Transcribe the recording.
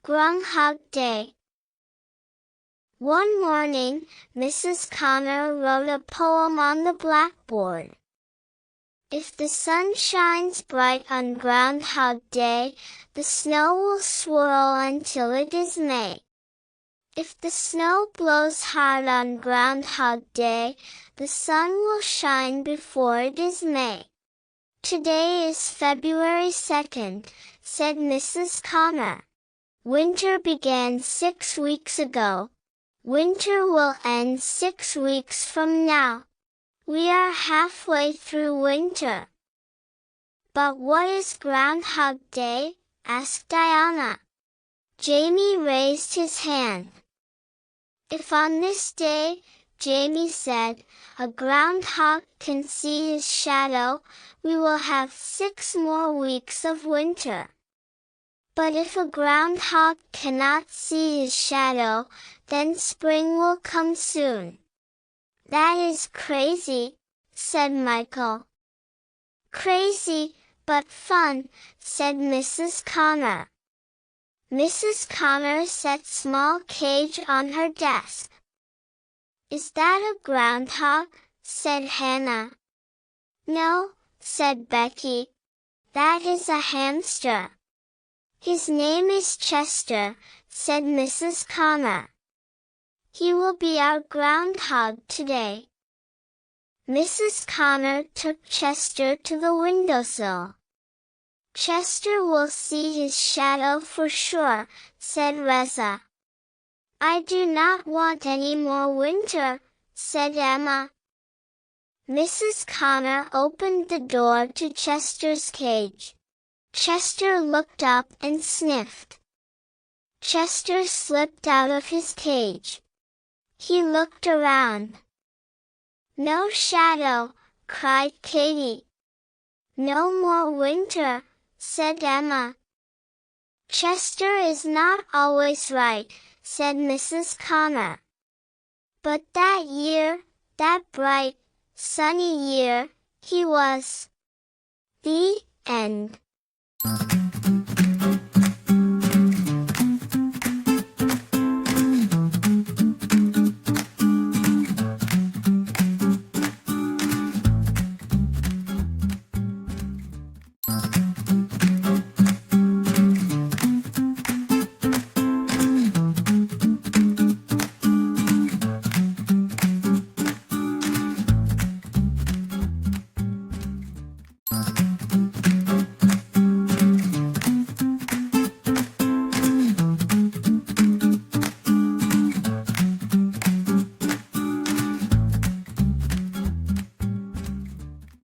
Groundhog Day. One morning, Mrs. Connor wrote a poem on the blackboard. If the sun shines bright on Groundhog Day, the snow will swirl until it is May. If the snow blows hard on Groundhog Day, the sun will shine before it is May. Today is February 2nd, said Mrs. Connor. Winter began 6 weeks ago. Winter will end 6 weeks from now. We are halfway through winter. But what is Groundhog Day? Asked Diana. Jamie raised his hand. If on this day, Jamie said, a groundhog can see his shadow, we will have 6 more weeks of winter. But if a groundhog cannot see his shadow, then spring will come soon. That is crazy, said Michael. Crazy, but fun, said Mrs. Connor. Mrs. Connor set small cage on her desk. Is that a groundhog? Said Hannah. No, said Becky. That is a hamster. His name is Chester, said Mrs. Connor. He will be our groundhog today. Mrs. Connor took Chester to the windowsill. Chester will see his shadow for sure, said Reza. I do not want any more winter, said Emma. Mrs. Connor opened the door to Chester's cage. Chester looked up and sniffed. Chester slipped out of his cage. He looked around. No shadow, cried Katie. No more winter, said Emma. Chester is not always right, said Mrs. Connor. But that year, that bright, sunny year, he was. The end.